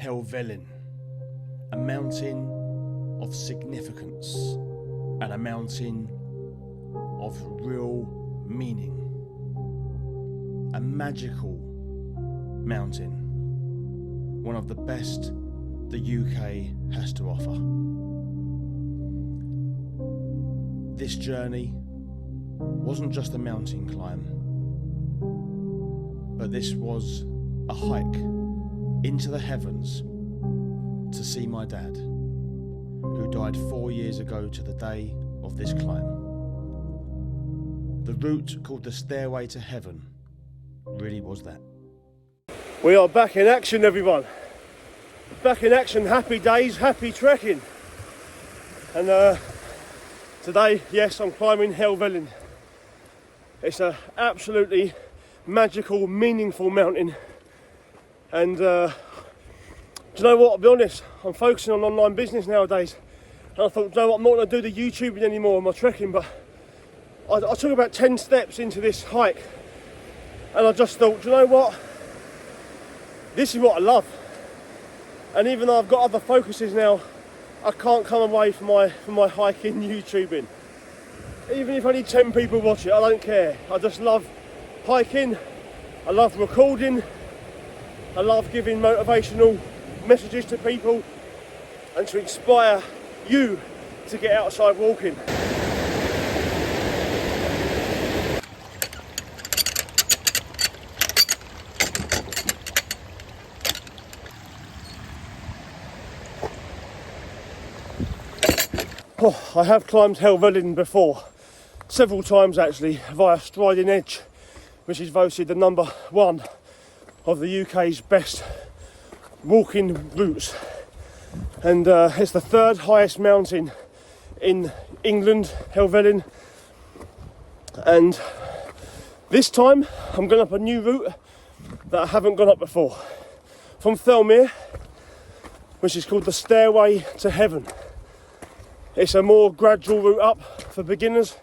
Helvellyn, a mountain of significance and a mountain of real meaning, a magical mountain, one of the best the UK has to offer. This journey wasn't just a mountain climb, but this was a hike into the heavens to see my dad, who died 4 years ago to the day of this climb. The route called the Stairway to Heaven really was that. We are back in action, everyone. Back in action, happy days, happy trekking. And today, yes, I'm climbing Helvellyn. It's an absolutely magical, meaningful mountain. And do you know what, I'll be honest, I'm focusing on online business nowadays. And I thought, do you know what, I'm not going to do the YouTubing anymore on my trekking, but I took about 10 steps into this hike. And I just thought, do you know what, this is what I love. And even though I've got other focuses now, I can't come away from my hiking YouTubing. Even if only 10 people watch it, I don't care. I just love hiking, I love recording, I love giving motivational messages to people and to inspire you to get outside walking. Oh, I have climbed Helvellyn before, several times actually, via Striding Edge, which is voted the #1 of the UK's best walking routes. And it's the third highest mountain in England, Helvellyn. And this time I'm going up a new route that I haven't gone up before. From Helvellyn, which is called the Stairway to Heaven. It's a more gradual route up for beginners,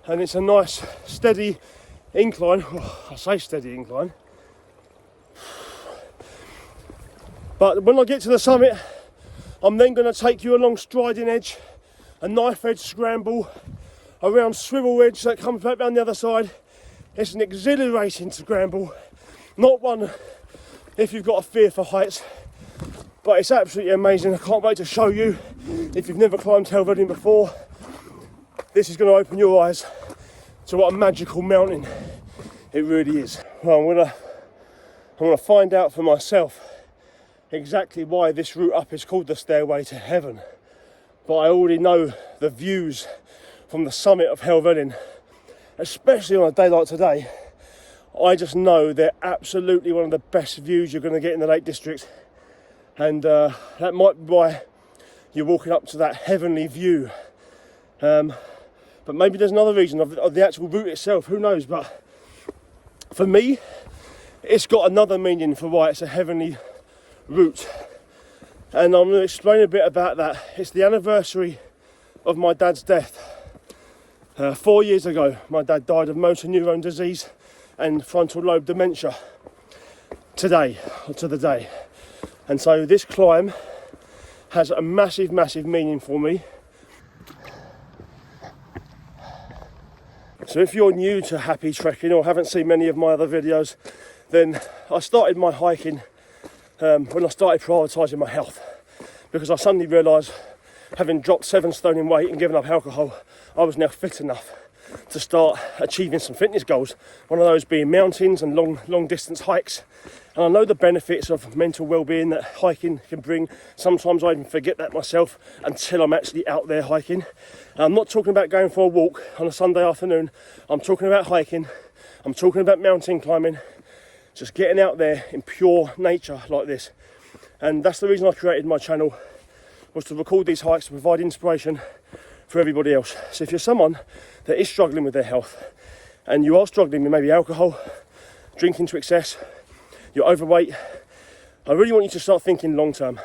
and it's a nice steady incline. Oh, I say steady incline. But when I get to the summit, I'm then going to take you along Striding Edge, a knife edge scramble around Swirral Edge that comes back down the other side. It's an exhilarating scramble, not one if you've got a fear for heights, but it's absolutely amazing. I can't wait to show you. If you've never climbed Helvellyn before, this is going to open your eyes to what a magical mountain it really is. Well, I'm going to find out for myself exactly why this route up is called the Stairway to Heaven. But I already know the views from the summit of Helvellyn, especially on a day like today. I just know they're absolutely one of the best views you're going to get in the Lake District. And that might be why you're walking up to that heavenly view. But maybe there's another reason of the actual route itself, who knows. But for me, it's got another meaning for why it's a heavenly route. And I'm going to explain a bit about that. It's the anniversary of my dad's death. 4 years ago, my dad died of motor neurone disease and frontal lobe dementia. Today, or to the day. And so this climb has a massive, massive meaning for me. So if you're new to happy trekking or haven't seen many of my other videos, then I started my hiking when I started prioritising my health, because I suddenly realised, having dropped 7 stone in weight and given up alcohol, I was now fit enough to start achieving some fitness goals. One of those being mountains and long distance hikes. And I know the benefits of mental well-being that hiking can bring. Sometimes I even forget that myself until I'm actually out there hiking. And I'm not talking about going for a walk on a Sunday afternoon. I'm talking about hiking. I'm talking about mountain climbing. Just getting out there in pure nature like this. And that's the reason I created my channel, was to record these hikes to provide inspiration for everybody else. So if you're someone that is struggling with their health, and you are struggling with maybe alcohol, drinking to excess, you're overweight, I really want you to start thinking long term.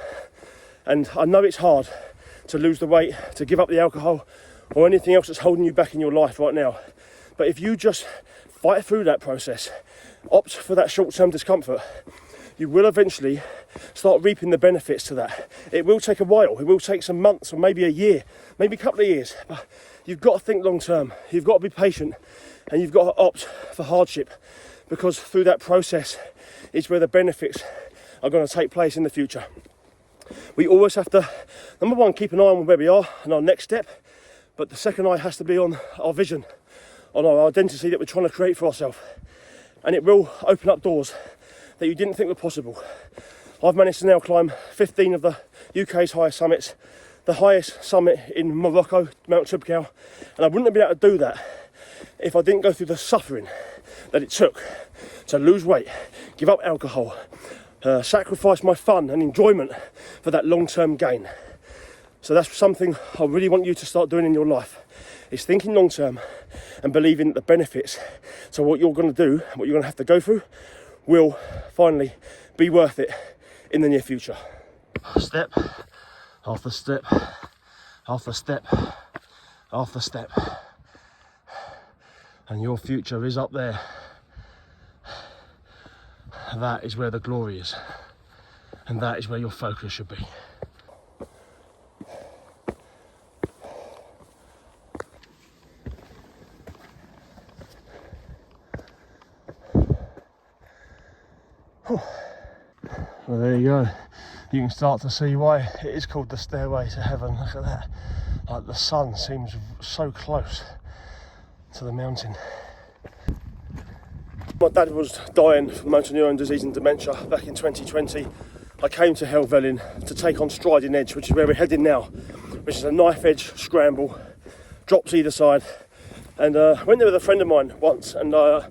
And I know it's hard to lose the weight, to give up the alcohol, or anything else that's holding you back in your life right now. But if you just fight through that process, opt for that short-term discomfort, you will eventually start reaping the benefits to that. It will take a while, it will take some months or maybe a year, maybe a couple of years, but you've got to think long term, you've got to be patient, and you've got to opt for hardship, because through that process is where the benefits are going to take place in the future. We always have to, number one, keep an eye on where we are and our next step, but the second eye has to be on our vision, on our identity that we're trying to create for ourselves, and it will open up doors that you didn't think were possible. I've managed to now climb 15 of the UK's highest summits, the highest summit in Morocco, Mount Toubkal, and I wouldn't have been able to do that if I didn't go through the suffering that it took to lose weight, give up alcohol, sacrifice my fun and enjoyment for that long-term gain. So that's something I really want you to start doing in your life, is thinking long-term and believing that the benefits to what you're going to do, what you're going to have to go through, will finally be worth it in the near future. Step after step after step after step, and your future is up there. That is where the glory is, and that is where your focus should be. Well, there you go. You can start to see why it is called the Stairway to Heaven. Look at that. Like, the sun seems so close to the mountain. My dad was dying from motor neurone disease and dementia back in 2020. I came to Helvellyn to take on Striding Edge, which is where we're heading now, which is a knife edge scramble, drops either side. And I went there with a friend of mine once, and I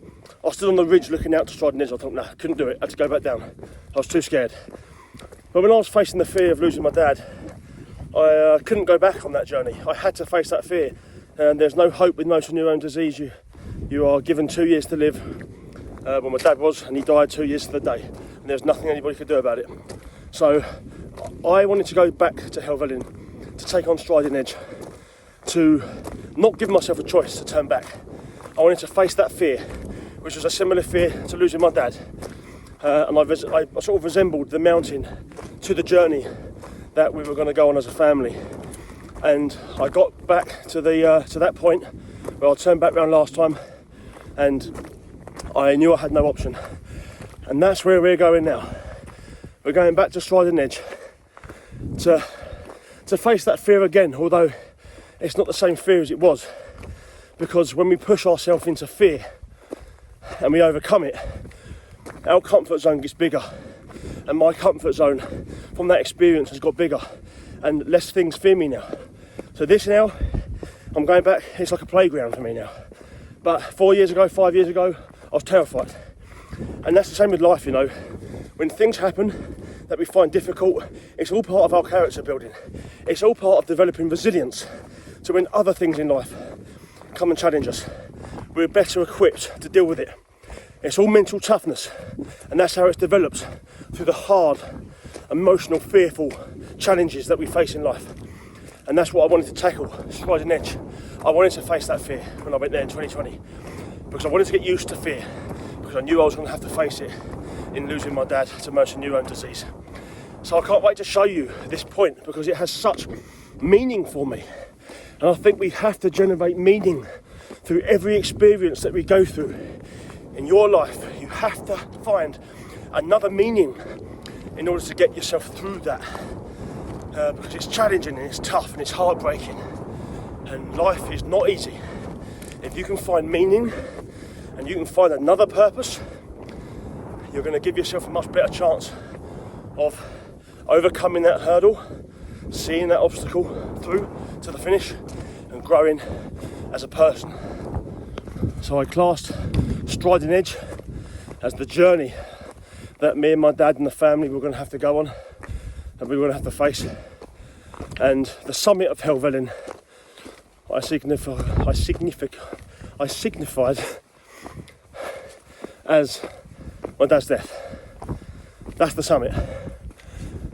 stood on the ridge looking out to Striding Edge. I thought, nah, couldn't do it, I had to go back down. I was too scared. But when I was facing the fear of losing my dad, I couldn't go back on that journey. I had to face that fear. And there's no hope with motor neurone disease. You are given 2 years to live. When my dad was, and he died 2 years to the day. And there's nothing anybody could do about it. So I wanted to go back to Helvellyn to take on Striding Edge, to not give myself a choice to turn back. I wanted to face that fear, which was a similar fear to losing my dad. And I sort of resembled the mountain to the journey that we were going to go on as a family. And I got back to that point where I turned back round last time, and I knew I had no option. And that's where we're going now. We're going back to Striding Edge to face that fear again, although it's not the same fear as it was, because when we push ourselves into fear and we overcome it, our comfort zone gets bigger, and my comfort zone from that experience has got bigger, and less things fear me now. So this now, I'm going back, it's like a playground for me now. But 4 years ago, 5 years ago, I was terrified. And that's the same with life, you know. When things happen that we find difficult, it's all part of our character building. It's all part of developing resilience. So when other things in life come and challenge us, we're better equipped to deal with it. It's all mental toughness, and that's how it's developed, through the hard, emotional, fearful challenges that we face in life. And that's what I wanted to tackle, Striding Edge. I wanted to face that fear when I went there in 2020, because I wanted to get used to fear, because I knew I was going to have to face it in losing my dad to motor neurone disease. So I can't wait to show you this point, because it has such meaning for me. And I think we have to generate meaning through every experience that we go through. In your life, you have to find another meaning in order to get yourself through that. Because it's challenging and it's tough and it's heartbreaking. And life is not easy. If you can find meaning and you can find another purpose, you're going to give yourself a much better chance of overcoming that hurdle, seeing that obstacle through to the finish, and growing as a person. So I classed Striding Edge as the journey that me and my dad and the family were going to have to go on, and we were going to have to face. And the summit of Helvellyn, I signified as my dad's death. That's the summit.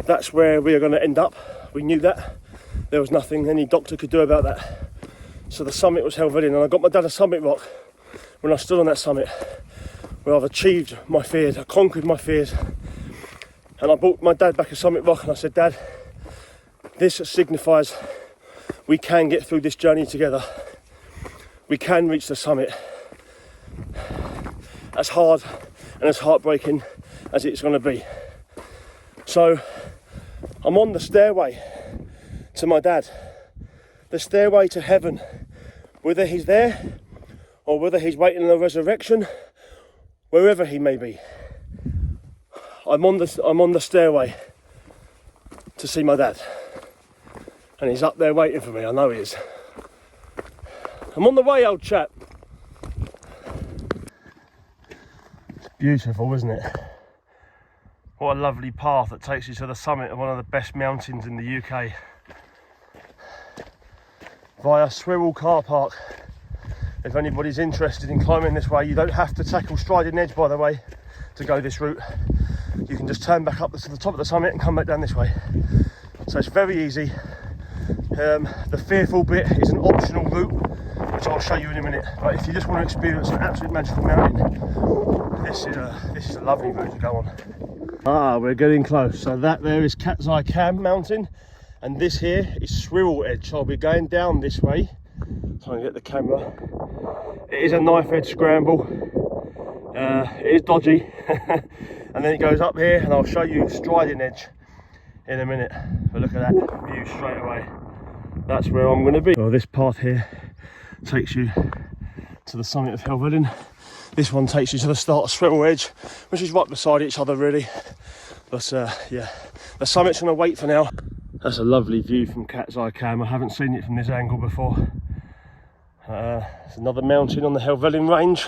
That's where we are going to end up. We knew that. There was nothing any doctor could do about that. So the summit was Helvellyn, and I got my dad a summit rock when I stood on that summit, where I've achieved my fears, I conquered my fears, And I brought my dad back a summit rock and I said, Dad, this signifies we can get through this journey together. We can reach the summit. As hard and as heartbreaking as it's going to be. So I'm on the stairway to my dad, the stairway to heaven, whether he's there or whether he's waiting in the resurrection, wherever he may be. I'm on the stairway to see my dad, and he's up there waiting for me. I know he is. I'm on the way, old chap. It's beautiful, isn't it? What a lovely path that takes you to the summit of one of the best mountains in the UK. Via Swirral car park. If anybody's interested in climbing this way, you don't have to tackle Striding Edge, by the way, to go this route. You can just turn back up to the top of the summit and come back down this way. So it's very easy. The fearful bit is an optional route, which I'll show you in a minute. But if you just want to experience an absolute magical mountain, this is a lovely route to go on. Ah, we're getting close. So that there is Cat's Eye Cam Mountain, and this here is Swirral Edge. So I'll be going down this way. Try and get the camera. It is a knife edge scramble. It is dodgy. And then it goes up here, and I'll show you Striding Edge in a minute. But look at that view straight away. That's where I'm going to be. Well, this path here takes you to the summit of Helvellyn. This one takes you to the start of Swirral Edge, which is right beside each other really. But yeah, the summit's going to wait for now. That's a lovely view from Cat's Eye Cam. I haven't seen it from this angle before. There's another mountain on the Helvellyn range.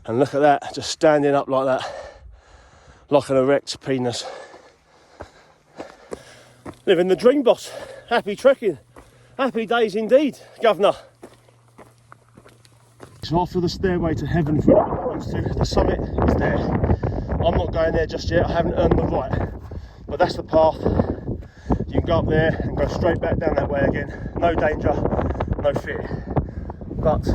And look at that, just standing up like that, like an erect penis. Living the dream, boss. Happy trekking. Happy days indeed, governor. So after the stairway to heaven for the summit is there. I'm not going there just yet, I haven't earned the right. But that's the path. You can go up there and go straight back down that way again. No danger, no fear. But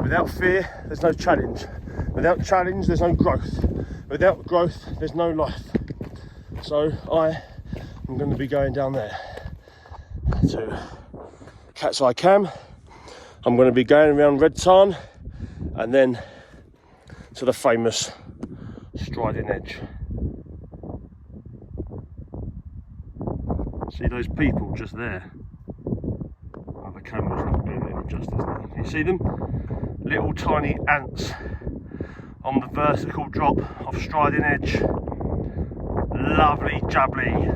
without fear, there's no challenge. Without challenge, there's no growth. Without growth, there's no life. So I am going to be going down there to Cat's Eye Cam. I'm going to be going around Red Tarn and then to the famous Striding Edge. See those people just there? Oh, the camera's not doing it any justice now. Can you see them? Little tiny ants on the vertical drop of Striding Edge. Lovely jubbly.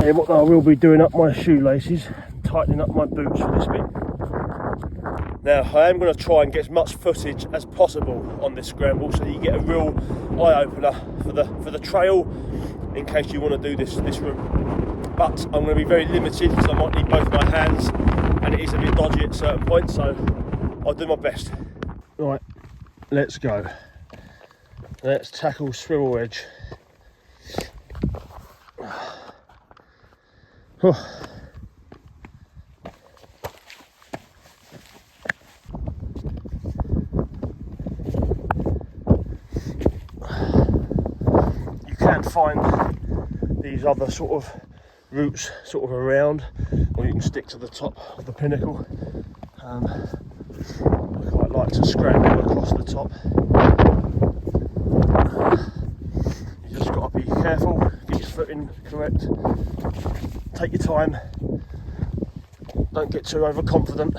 And what I will be doing up my shoelaces, tightening up my boots for this bit. Now I am going to try and get as much footage as possible on this scramble, so you get a real eye opener for the trail, in case you want to do this route. But I'm going to be very limited because I might need both my hands, and it is a bit dodgy at certain points, so I'll do my best. Right, let's go. Let's tackle Swirral Edge. You can find these other sort of routes sort of around, or you can stick to the top of the pinnacle. I quite like to scramble across the top. You just got to be careful, get your footing correct, take your time, don't get too overconfident,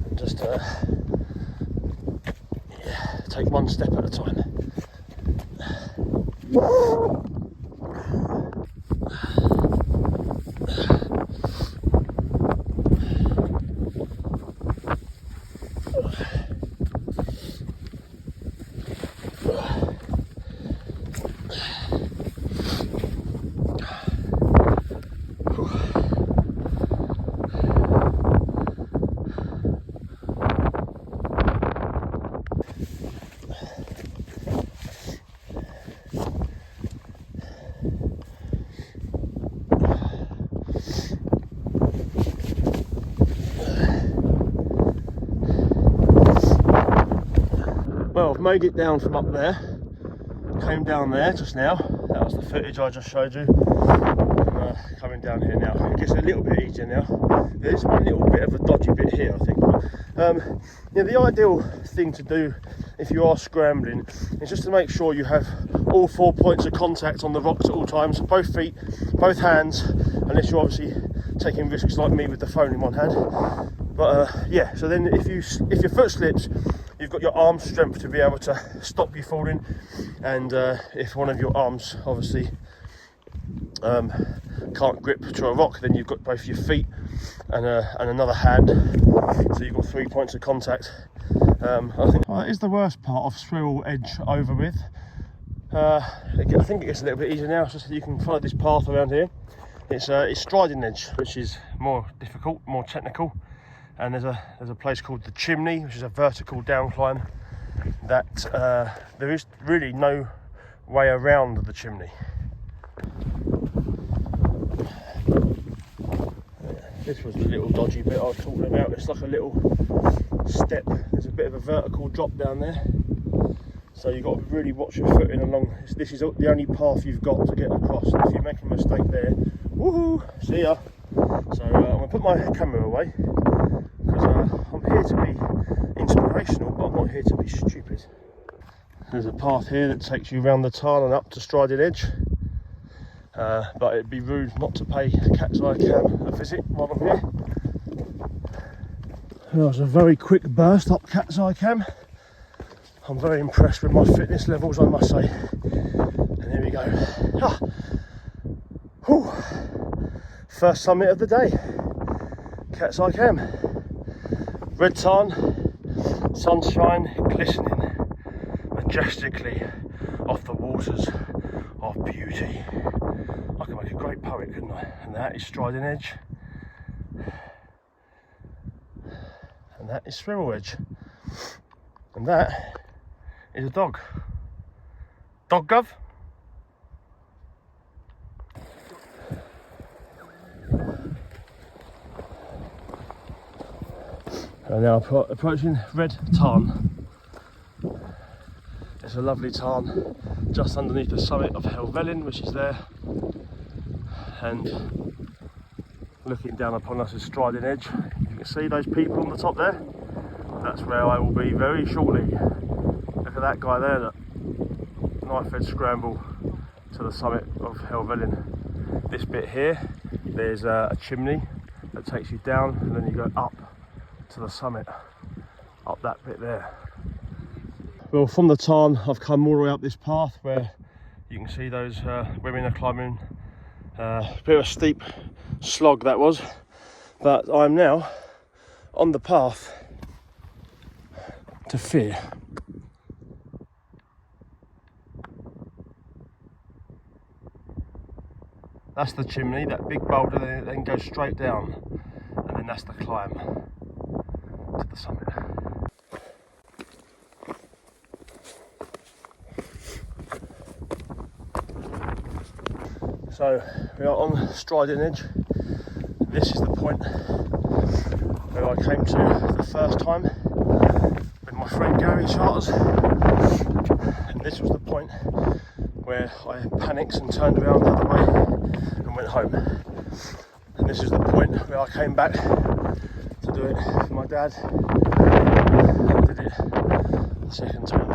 and just take one step at a time. Well, I've made it down from up there. came down there just now. That was the footage I just showed you. Coming down here now, it gets a little bit easier now. There's one little bit of a dodgy bit here, I think. Yeah, the ideal thing to do if you are scrambling is just to make sure you have all 4 points of contact on the rocks at all times, both feet, both hands, unless you're obviously taking risks like me with the phone in one hand. But yeah, so then if your foot slips, you've got your arm strength to be able to stop you falling, and if one of your arms obviously can't grip to a rock, then you've got both your feet and another hand, so you've got 3 points of contact. I think it is the worst part of Swirral Edge over with. I think it gets a little bit easier now. It's just that you can follow this path around here. It's Striding Edge, which is more difficult, more technical, and there's a place called the Chimney, which is a vertical down climb that there is really no way around the chimney. This was the little dodgy bit I was talking about. It's like a little step. There's a bit of a vertical drop down there, so you've got to really watch your footing along. This is the only path you've got to get across. If you make a mistake there, woohoo, see ya. So I'm going to put my camera away because I'm here to be inspirational, but I'm not here to be stupid. There's a path here that takes you around the tarn and up to Striding Edge. But it'd be rude not to pay Cat's Eye Cam a visit while I'm here. That was a very quick burst up Cat's Eye Cam. I'm very impressed with my fitness levels, I must say. And here we go. Ah. Whew. First summit of the day. Cat's Eye Cam. Red tarn, sunshine glistening majestically off the waters of beauty. I could make a great poet, couldn't I? And that is Striding Edge. And that is Swirral Edge. And that is a dog. Dog Gov? And now approaching Red Tarn. It's a lovely tarn just underneath the summit of Helvellyn, which is there. And looking down upon us is Striding Edge. You can see those people on the top there. That's where I will be very shortly. Look at that guy there, look. Knife edge scramble to the summit of Helvellyn. This bit here, there's a chimney that takes you down, and then you go up to the summit, up that bit there. Well, from the tarn I've come all the way up this path where you can see those women are climbing. A bit of a steep slog that was, but I'm now on the path to fear. That's the chimney, that big boulder, then goes straight down, and then that's the climb to the summit. So we are on Striding Edge. This is the point where I came to the first time with my friend Gary Charters, and this was the point where I panicked and turned around the other way and went home. And this is the point where I came back to do it for my dad and did it the second time.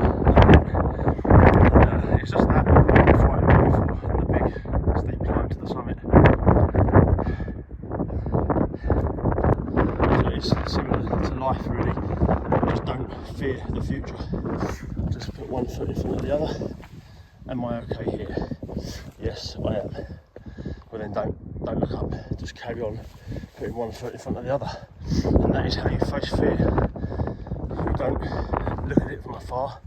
And, it's just that quite beautiful and the big steep climb to the summit. So it's similar to life really. Just don't fear the future. Just put one foot in front of the other. Am I okay here? Yes, I am. Well then don't look up, just carry on putting one foot in front of the other. And that is how you face fear. You don't look at it from afar,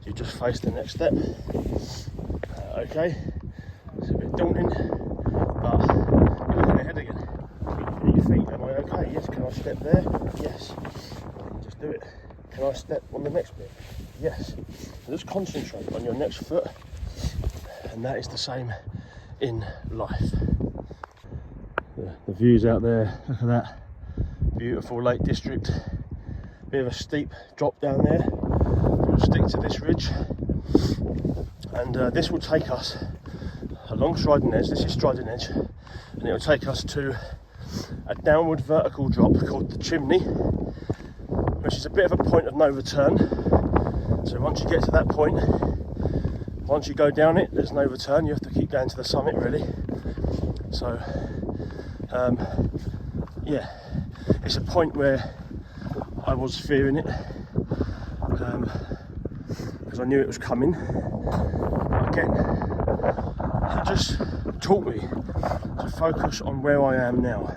you just face the next step. Okay, it's a bit daunting, but you're looking ahead again. Keep your feet, am I okay? Yes, can I step there? Yes. Just do it. Can I step on the next bit? Yes. So just concentrate on your next foot, and that is the same in life. The views out there, look at that. Beautiful Lake District. Bit of a steep drop down there. We'll stick to this ridge. And this will take us along Striding Edge. This is Striding Edge, and it will take us to a downward vertical drop called the Chimney, which is a bit of a point of no return. So once you get to that point, once you go down it, there's no return. You have to keep going to the summit, really. So yeah, it's a point where I was fearing it, because I knew it was coming. But again, it just taught me to focus on where I am now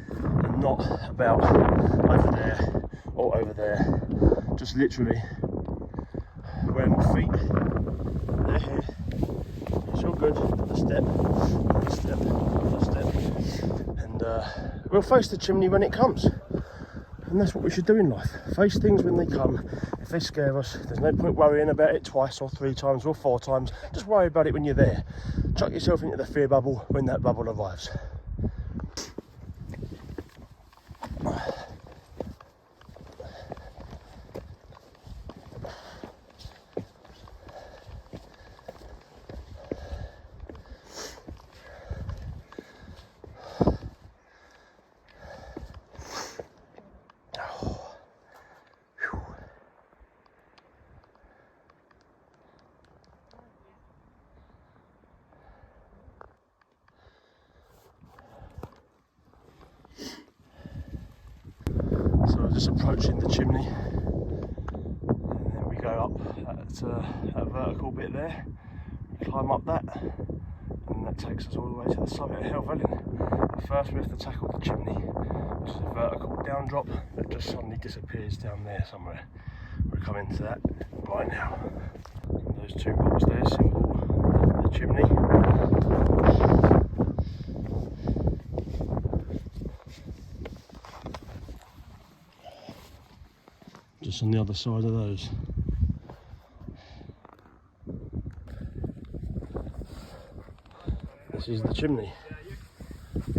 and not about over there or over there. Just literally where my feet, they're here. It's all good. The step, the step, the step, and we'll face the chimney when it comes. And that's what we should do in life. Face things when they come. If they scare us, there's no point worrying about it twice or 3 times or 4 times. Just worry about it when you're there. Chuck yourself into the fear bubble when that bubble arrives. So we're just approaching the chimney, and then we go up at that vertical bit there, climb up that, and that takes us all the way to the summit of Helvellyn. But first we have to tackle the chimney, which is a vertical down drop that just suddenly disappears down there somewhere. We're coming to that right now. And those 2 rocks there symbol the chimney. Just on the other side of those. This is the chimney. This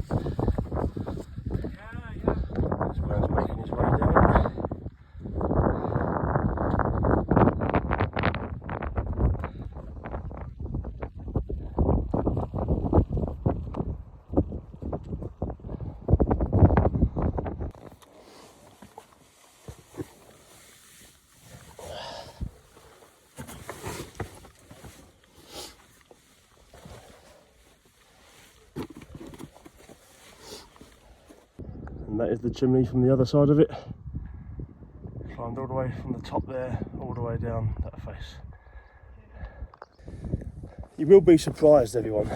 man's making his way down. And that is the chimney from the other side of it. Climbed all the way from the top there, all the way down that face. You will be surprised, everyone,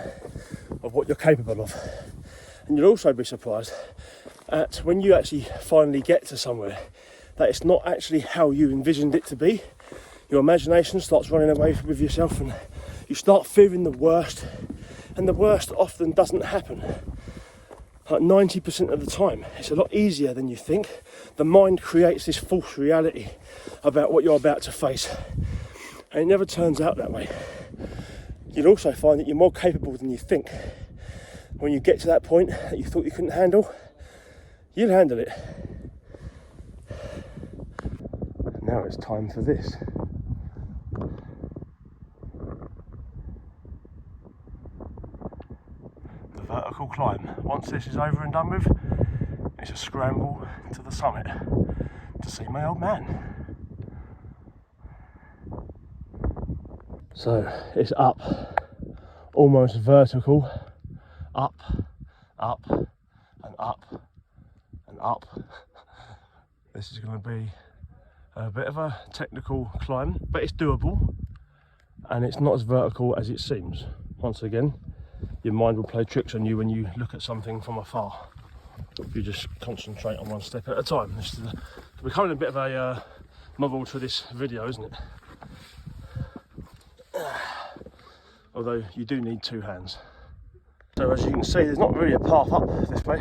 of what you're capable of. And you'll also be surprised at when you actually finally get to somewhere, that it's not actually how you envisioned it to be. Your imagination starts running away with yourself and you start fearing the worst, and the worst often doesn't happen. Like 90% of the time, it's a lot easier than you think. The mind creates this false reality about what you're about to face, and it never turns out that way. You'll also find that you're more capable than you think. When you get to that point that you thought you couldn't handle, you'll handle it. Now it's time for this. Vertical climb. Once this is over and done with, it's a scramble to the summit to see my old man. So it's up, almost vertical, up, up, and up, and up. This is going to be a bit of a technical climb, but it's doable, and it's not as vertical as it seems. Once again, your mind will play tricks on you when you look at something from afar. If you just concentrate on one step at a time. This is becoming a bit of a moral to this video, isn't it? Although you do need 2 hands. So as you can see, there's not really a path up this way.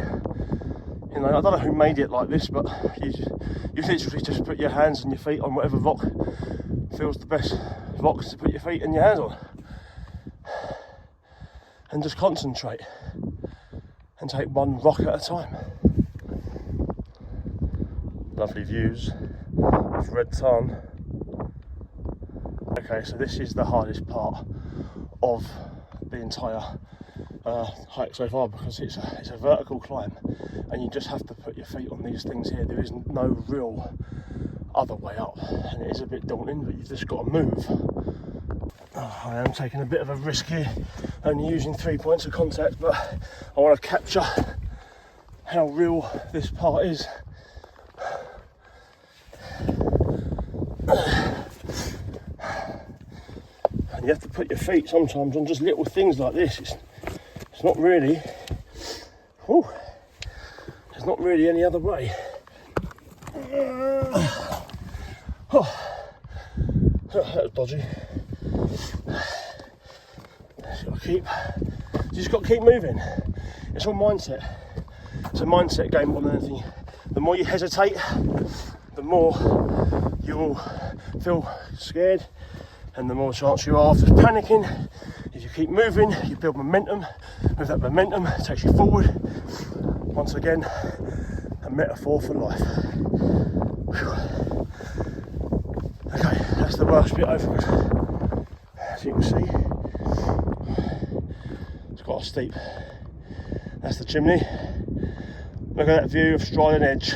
You know, I don't know who made it like this, but you literally just put your hands and your feet on whatever rock feels the best rock to put your feet and your hands on. And just concentrate and take one rock at a time. Lovely views of red tarn. Okay, so this is the hardest part of the entire hike so far, because it's a vertical climb and you just have to put your feet on these things here. There is no real other way up, and it is a bit daunting, but you've just got to move. I am taking a bit of a risk here, only using 3 points of contact, but I want to capture how real this part is. And you have to put your feet sometimes on just little things like this. It's not really, there's not really any other way. That was dodgy. You just got to keep moving. It's all mindset. It's a mindset game more than anything. The more you hesitate, the more you will feel scared, and the more chance you are of just panicking. If you keep moving, you build momentum. With that momentum, it takes you forward. Once again, a metaphor for life. Whew. Okay, that's the worst bit over. As you can see, it's got a steep. That's the chimney. Look at that view of Striding Edge.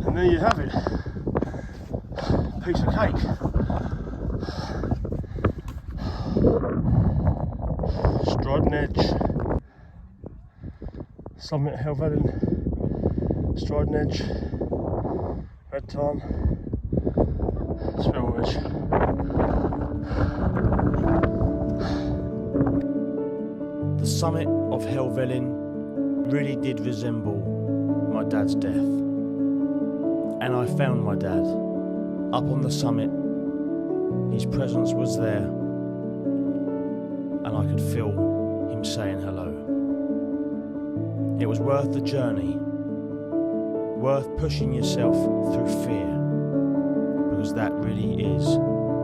And there you have it. Piece of cake. Striding Edge. Summit Helvellyn. Striding Edge. Red Tarn. Swirral Ridge. The summit of Helvellyn really did resemble my dad's death. And I found my dad up on the summit. His presence was there, and I could feel him saying hello. It was worth the journey, worth pushing yourself through fear, because that really is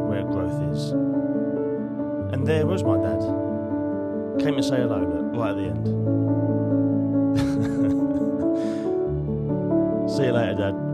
where growth is. And there was my dad. Came to say hello, look, right at the end. See you later, Dad.